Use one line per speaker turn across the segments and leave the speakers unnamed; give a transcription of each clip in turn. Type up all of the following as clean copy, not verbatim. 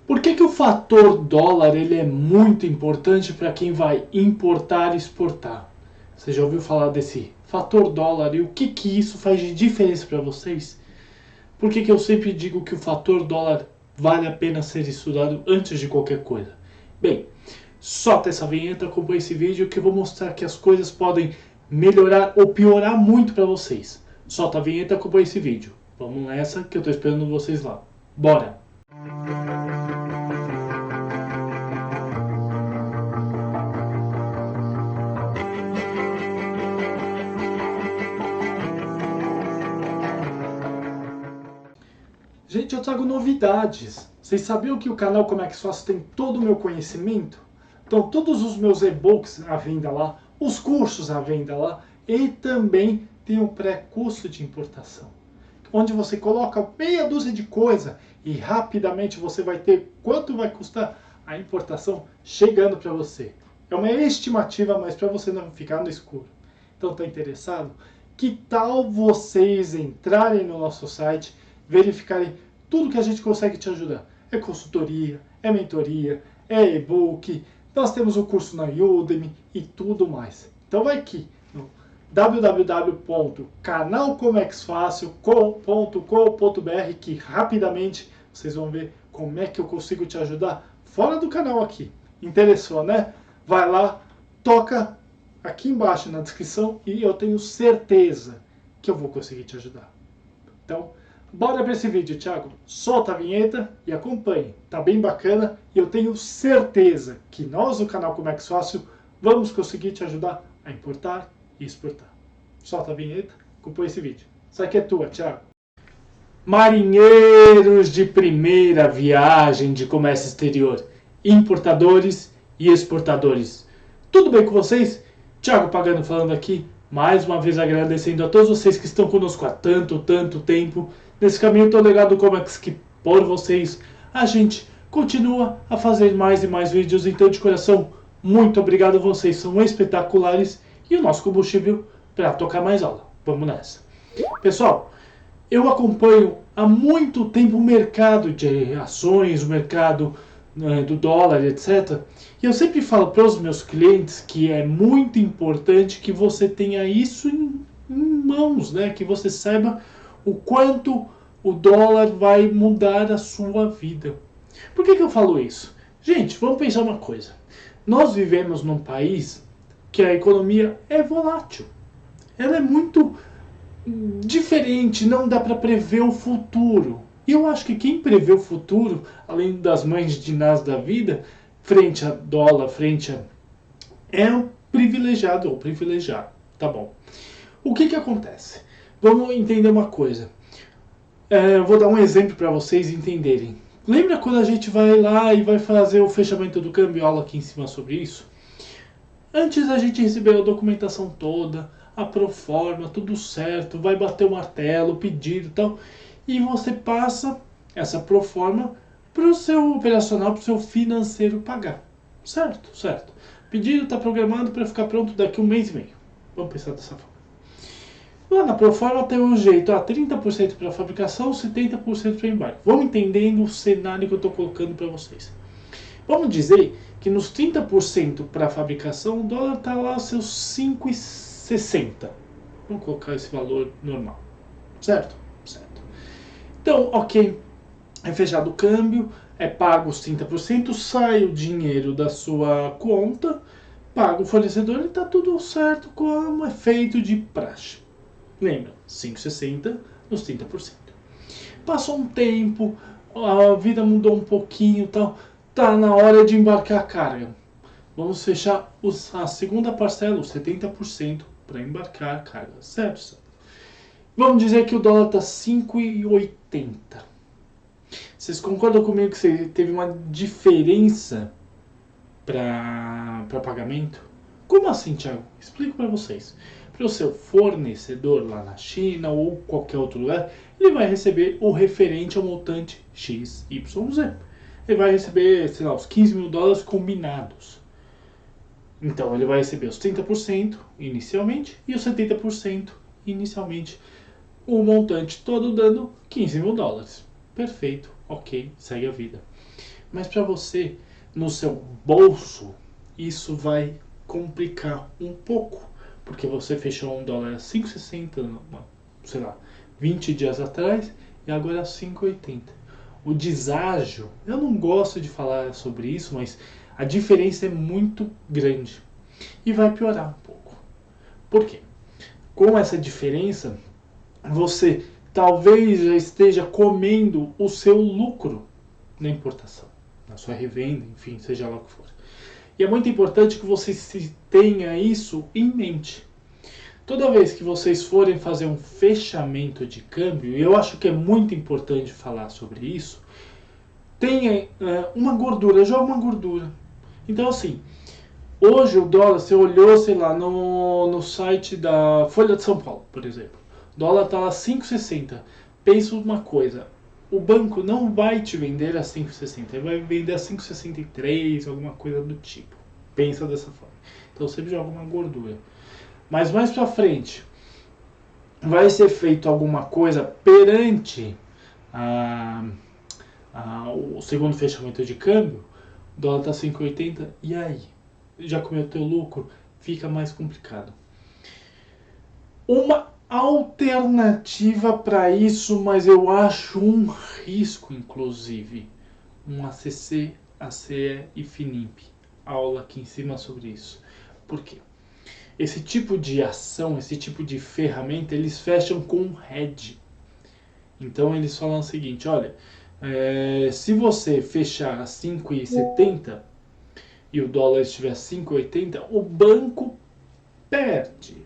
Por que o fator dólar ele é muito importante para quem vai importar e exportar? Você já ouviu falar desse fator dólar e o que isso faz de diferença para vocês? Por que eu sempre digo que o fator dólar vale a pena ser estudado antes de qualquer coisa? Bem, solta essa vinheta, acompanha esse vídeo que eu vou mostrar que as coisas podem melhorar ou piorar muito para vocês. Solta a vinheta, acompanha esse vídeo. Vamos nessa que eu estou esperando vocês lá. Bora! Gente, eu trago novidades. Vocês sabiam que o canal Como é que Faço tem todo o meu conhecimento? Então, todos os meus e-books à venda lá, os cursos à venda lá, e também tem o pré-curso de importação, onde você coloca meia dúzia de coisa e rapidamente você vai ter quanto vai custar a importação chegando para você. É uma estimativa, mas para você não ficar no escuro. Então, tá interessado? Que tal vocês entrarem no nosso site, verificarem tudo que a gente consegue te ajudar? É consultoria, é mentoria, é e-book, nós temos o curso na Udemy e tudo mais. Então vai aqui no www.canalcomexfacil.com.br que rapidamente vocês vão ver como é que eu consigo te ajudar fora do canal aqui. Interessou, né? Vai lá, toca aqui embaixo na descrição e eu tenho certeza que eu vou conseguir te ajudar. Então, bora para esse vídeo, Thiago. Solta a vinheta e acompanhe. Tá bem bacana e eu tenho certeza que nós do canal Como é que Fácil vamos conseguir te ajudar a importar e exportar. Solta a vinheta, acompanhe esse vídeo. Isso aqui é tua, Thiago. Marinheiros de primeira viagem de comércio exterior, importadores e exportadores. Tudo bem com vocês? Thiago Pagano falando aqui, mais uma vez agradecendo a todos vocês que estão conosco há tanto tempo. Nesse caminho tão legal do Comex que por vocês a gente continua a fazer mais e mais vídeos. Então, de coração, muito obrigado, vocês são espetaculares e o nosso combustível para tocar mais aula. Vamos nessa. Pessoal, eu acompanho há muito tempo o mercado de ações, o mercado do dólar, etc. E eu sempre falo para os meus clientes que é muito importante que você tenha isso em mãos, né? Que você saiba o quanto o dólar vai mudar a sua vida. Por que eu falo isso? Gente, vamos pensar uma coisa. Nós vivemos num país que a economia é volátil. Ela é muito diferente, não dá para prever o futuro. E eu acho que quem prevê o futuro, além das mães de Ná da vida, frente a dólar, frente a... é um privilegiado ou privilegiado. Tá bom. O que acontece? Vamos entender uma coisa. Eu vou dar um exemplo para vocês entenderem. Lembra quando a gente vai lá e vai fazer o fechamento do câmbio, aula aqui em cima sobre isso? Antes a gente recebeu a documentação toda, a proforma, tudo certo, vai bater o martelo, pedido e tal, e você passa essa proforma para o seu operacional, para o seu financeiro pagar. Certo, certo. O pedido está programado para ficar pronto daqui a 1 mês e meio. Vamos pensar dessa forma. Lá na proforma tem um jeito, 30% para fabricação, 70% para embarque. Vamos entendendo o cenário que eu estou colocando para vocês. Vamos dizer que nos 30% para fabricação, o dólar está lá seus 5,60. Vamos colocar esse valor normal. Certo? Certo. Então, ok. É fechado o câmbio, é pago os 30%, sai o dinheiro da sua conta, paga o fornecedor e está tudo certo como é feito de praxe. Lembra, 5,60 nos 30%. Passou um tempo, a vida mudou um pouquinho e tal. Tá na hora de embarcar a carga. Vamos fechar a segunda parcela, os 70% para embarcar a carga. Certo, certo. Vamos dizer que o dólar está 5,80. Vocês concordam comigo que você teve uma diferença para pagamento? Como assim, Thiago? Explico para vocês. Para o seu fornecedor lá na China ou qualquer outro lugar, ele vai receber o referente ao montante XYZ. Ele vai receber, sei lá, os 15 mil dólares combinados. Então ele vai receber os 30% inicialmente e os 70% inicialmente. O montante todo dando 15 mil dólares. Perfeito, ok, segue a vida. Mas para você, no seu bolso, isso vai complicar um pouco, porque você fechou um dólar a 5,60, sei lá, 20 dias atrás, e agora a 5,80. O deságio, eu não gosto de falar sobre isso, mas a diferença é muito grande e vai piorar um pouco. Por quê? Com essa diferença, você talvez já esteja comendo o seu lucro na importação, na sua revenda, enfim, seja lá o que for. E é muito importante que você tenha isso em mente. Toda vez que vocês forem fazer um fechamento de câmbio, e eu acho que é muito importante falar sobre isso, tenha uma gordura, joga uma gordura. Então assim, hoje o dólar, você olhou, sei lá, no site da Folha de São Paulo, por exemplo. O dólar está lá 5,60. Pensa uma coisa, o banco não vai te vender a 5,60, ele vai vender a 5,63, alguma coisa do tipo. Pensa dessa forma. Então sempre joga uma gordura. Mas mais pra frente, vai ser feito alguma coisa perante o segundo fechamento de câmbio, o dólar está 5,80, e aí? Já comeu teu lucro? Fica mais complicado. Uma alternativa para isso, mas eu acho um risco, inclusive, um ACC, ACE e FINIP. Aula aqui em cima sobre isso. Por quê? Esse tipo de ação, esse tipo de ferramenta, eles fecham com um hedge. Então eles falam o seguinte, olha, se você fechar a 5,70 e o dólar estiver a 5,80, o banco perde.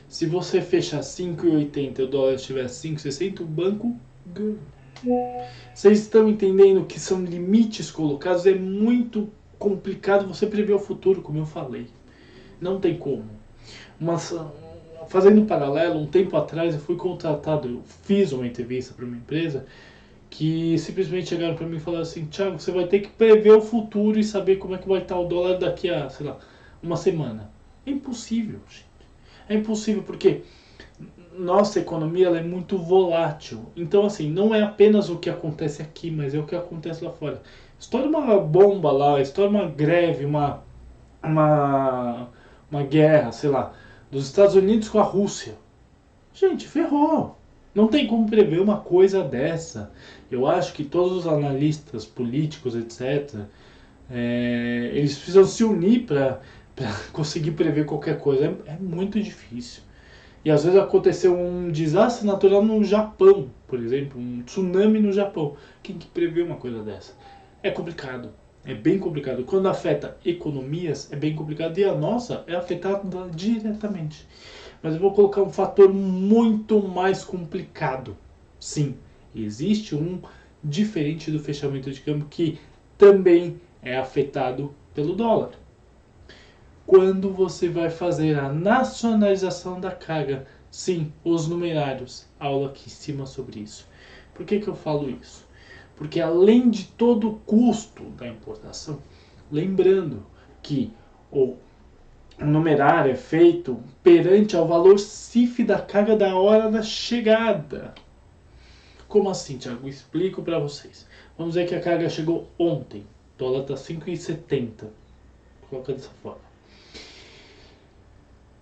Se você fechar 5,80 e o dólar estiver a 5,60, o banco ganha. Vocês estão entendendo que são limites colocados? É muito complicado você prever o futuro, como eu falei. Não tem como. Mas, fazendo um paralelo, um tempo atrás eu fui contratado, eu fiz uma entrevista para uma empresa que simplesmente chegaram para mim e falaram assim, Thiago, você vai ter que prever o futuro e saber como é que vai estar o dólar daqui a, sei lá, uma semana. É impossível, gente. É impossível porque nossa economia ela é muito volátil. Então, assim, não é apenas o que acontece aqui, mas é o que acontece lá fora. Estoura uma bomba lá, estoura uma greve, uma, uma guerra, sei lá, dos Estados Unidos com a Rússia. Gente, ferrou. Não tem como prever uma coisa dessa. Eu acho que todos os analistas políticos, etc., eles precisam se unir para conseguir prever qualquer coisa. É muito difícil. E às vezes aconteceu um desastre natural no Japão, por exemplo, um tsunami no Japão. Quem que prevê uma coisa dessa? É complicado. É bem complicado. Quando afeta economias, é bem complicado. E a nossa é afetada diretamente. Mas eu vou colocar um fator muito mais complicado. Sim, existe um diferente do fechamento de câmbio que também é afetado pelo dólar. Quando você vai fazer a nacionalização da carga, sim, os numerários, aula aqui em cima sobre isso. Por que eu falo isso? Porque além de todo o custo da importação, lembrando que o numerário é feito perante ao valor CIF da carga da hora da chegada. Como assim, Thiago? Explico para vocês. Vamos dizer que a carga chegou ontem, o dólar está 5,70. Coloca dessa forma.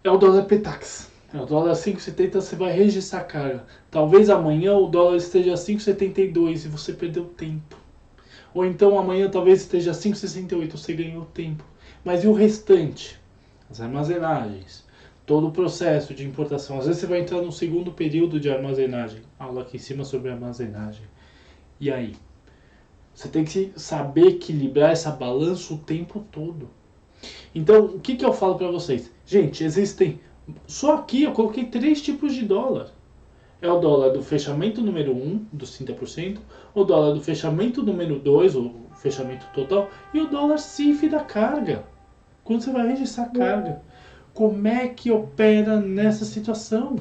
É o dólar Petax. É o dólar 5,70, você vai registrar a carga. Talvez amanhã o dólar esteja a 5,72 e você perdeu tempo. Ou então amanhã talvez esteja a 5,68, você ganhou tempo. Mas e o restante? As armazenagens, todo o processo de importação. Às vezes você vai entrar no segundo período de armazenagem. Aula aqui em cima sobre armazenagem. E aí? Você tem que saber equilibrar essa balança o tempo todo. Então, o que eu falo para vocês? Gente, existem... Só aqui eu coloquei 3 tipos de dólar. É o dólar do fechamento número 1, dos 30%, o dólar do fechamento número 2, o fechamento total, e o dólar CIF da carga. Quando você vai registrar a carga. Como é que opera nessa situação?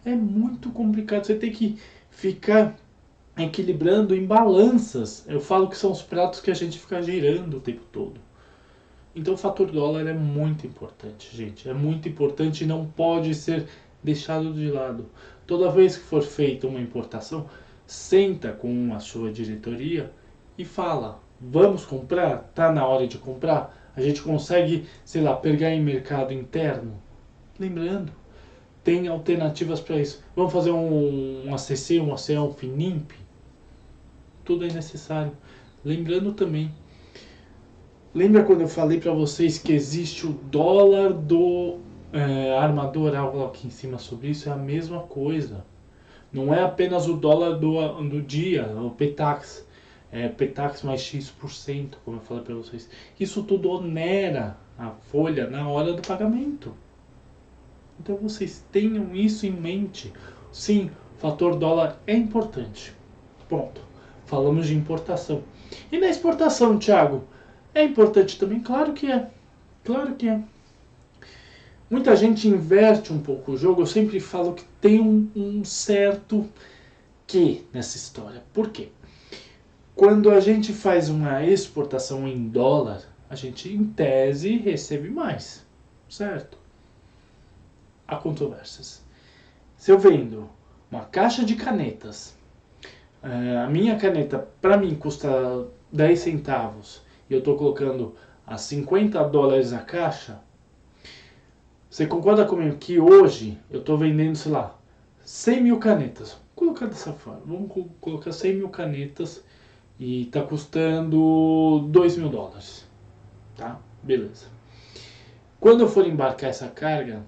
É muito complicado. Você tem que ficar equilibrando em balanças. Eu falo que são os pratos que a gente fica girando o tempo todo. Então o fator dólar é muito importante, gente. É muito importante e não pode ser deixado de lado. Toda vez que for feita uma importação, senta com a sua diretoria e fala, vamos comprar? Tá na hora de comprar? A gente consegue, sei lá, pegar em mercado interno? Lembrando, tem alternativas para isso. Vamos fazer um ACC, um ACA, um FINIMP? Tudo é necessário. Lembrando também, lembra quando eu falei para vocês que existe o dólar do armador, algo aqui em cima sobre isso? É a mesma coisa. Não é apenas o dólar do dia, o PTAX. É PTAX mais X%, como eu falei para vocês. Isso tudo onera a folha na hora do pagamento. Então vocês tenham isso em mente. Sim, o fator dólar é importante. Ponto. Falamos de importação. E na exportação, Thiago? É importante também? Claro que é. Claro que é. Muita gente inverte um pouco o jogo. Eu sempre falo que tem um certo que nessa história. Por quê? Quando a gente faz uma exportação em dólar, a gente, em tese, recebe mais. Certo? Há controvérsias. Se eu vendo uma caixa de canetas, a minha caneta, para mim, custa 10 centavos e eu estou colocando a $50 a caixa, você concorda comigo que hoje eu estou vendendo, sei lá, 100 mil canetas? Vou colocar dessa forma. Vamos colocar 100 mil canetas e está custando $2.000. Tá? Beleza. Quando eu for embarcar essa carga,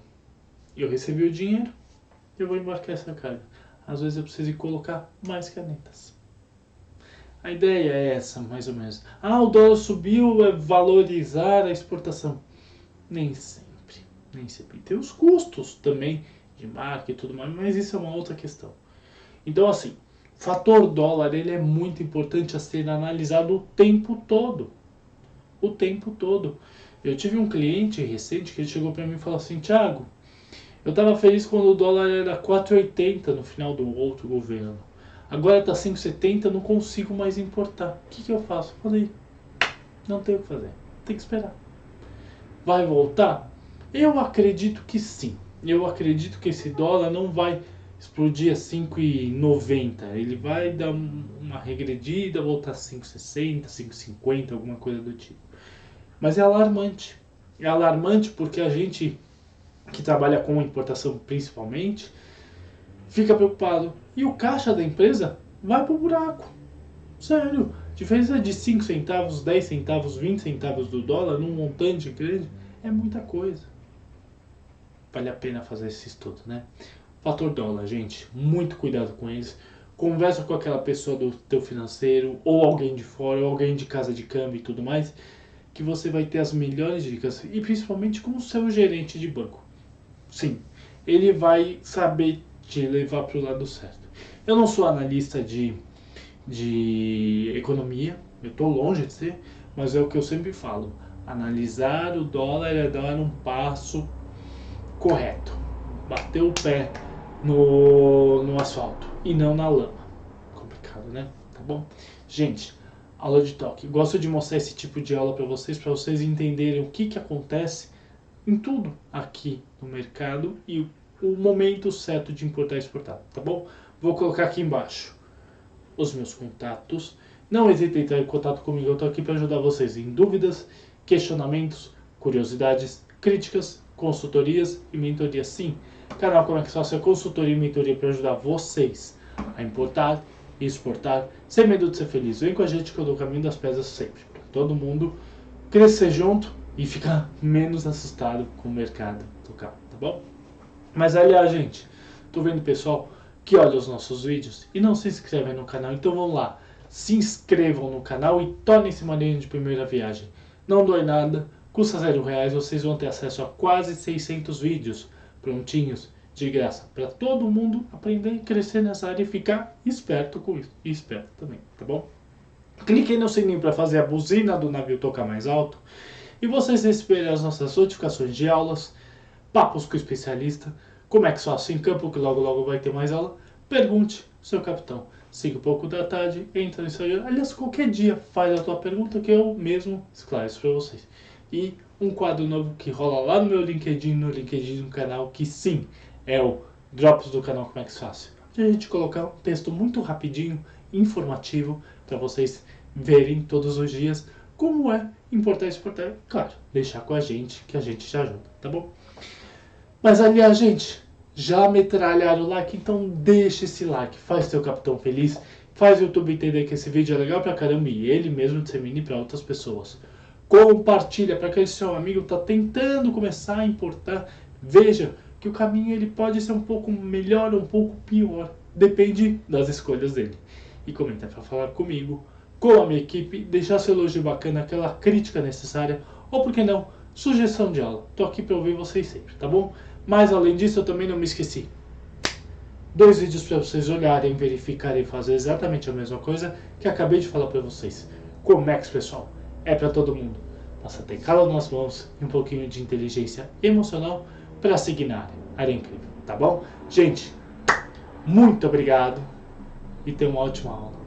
eu recebi o dinheiro, eu vou embarcar essa carga. Às vezes eu preciso colocar mais canetas. A ideia é essa, mais ou menos. O dólar subiu, é valorizar a exportação. Nem sempre. Nem sempre. Tem os custos também de marca e tudo mais, mas isso é uma outra questão. Então, assim, o fator dólar ele é muito importante a ser analisado o tempo todo. O tempo todo. Eu tive um cliente recente que ele chegou para mim e falou assim, Thiago, eu estava feliz quando o dólar era 4,80 no final do outro governo. Agora está 5,70, não consigo mais importar. O que eu faço? Falei, não tenho o que fazer. Tem que esperar. Vai voltar? Eu acredito que sim. Eu acredito que esse dólar não vai explodir a 5,90. Ele vai dar uma regredida, voltar a 5,60, 5,50, alguma coisa do tipo. Mas é alarmante. É alarmante porque a gente que trabalha com importação principalmente, fica preocupado. E o caixa da empresa vai pro buraco. Sério. Diferença de 5 centavos, 10 centavos, 20 centavos do dólar num montante grande é muita coisa. Vale a pena fazer esse estudo, né? Fator dólar, gente. Muito cuidado com eles. Conversa com aquela pessoa do teu financeiro, ou alguém de fora, ou alguém de casa de câmbio e tudo mais, que você vai ter as melhores dicas. E principalmente com o seu gerente de banco. Sim, ele vai saber te levar para o lado certo. Eu não sou analista de economia, eu estou longe de ser, mas é o que eu sempre falo. Analisar o dólar é dar um passo correto. Bater o pé no asfalto e não na lama. Complicado, né? Tá bom? Gente, aula de toque. Gosto de mostrar esse tipo de aula para vocês entenderem o que acontece em tudo aqui no mercado e o momento certo de importar e exportar, tá bom? Vou colocar aqui embaixo os meus contatos. Não hesitem em entrar em contato comigo, eu estou aqui para ajudar vocês em dúvidas, questionamentos, curiosidades, críticas, consultorias e mentorias. Sim, canal Como é que Fácil é consultoria e mentoria para ajudar vocês a importar e exportar sem medo de ser feliz. Vem com a gente que eu dou o caminho das pedras sempre, para todo mundo crescer junto e ficar menos assustado com o mercado local, tá bom? Mas aliás, gente, tô vendo pessoal que olha os nossos vídeos e não se inscrevem no canal, então vão lá, se inscrevam no canal e tornem-se uma linha de primeira viagem. Não dói nada, custa R$0, vocês vão ter acesso a quase 600 vídeos prontinhos, de graça, para todo mundo aprender e crescer nessa área e ficar esperto com isso, e esperto também, tá bom? Cliquem no sininho para fazer a buzina do navio tocar mais alto e vocês receberem as nossas notificações de aulas, papos com o especialista, como é que só assim em campo, que logo logo vai ter mais aula. Pergunte, seu capitão. 5 da tarde, entra no Instagram. Aliás, qualquer dia faz a tua pergunta que eu mesmo esclareço para vocês. E um quadro novo que rola lá no meu LinkedIn, no LinkedIn do canal, que sim, é o Drops do canal Como é que Fácil. Onde a gente colocar um texto muito rapidinho, informativo, para vocês verem todos os dias como é importar e exportar. Claro, deixar com a gente, que a gente te ajuda, tá bom? Mas aliás, gente, já metralharam o like, então deixa esse like, faz teu capitão feliz, faz o YouTube entender que esse vídeo é legal pra caramba e ele mesmo dissemine para outras pessoas. Compartilha para aquele seu amigo que está tentando começar a importar. Veja que o caminho ele pode ser um pouco melhor ou um pouco pior, depende das escolhas dele. E comenta para falar comigo, com a minha equipe, deixar seu elogio bacana, aquela crítica necessária, ou por que não, sugestão de aula. Tô aqui para ouvir vocês sempre, tá bom? Mas além disso, eu também não me esqueci. 2 vídeos para vocês olharem, verificarem e fazer exatamente a mesma coisa que acabei de falar para vocês. Comex, pessoal, é para todo mundo. Basta ter calma nas mãos e um pouquinho de inteligência emocional para seguir na área. Área incrível, tá bom? Gente, muito obrigado e tenha uma ótima aula.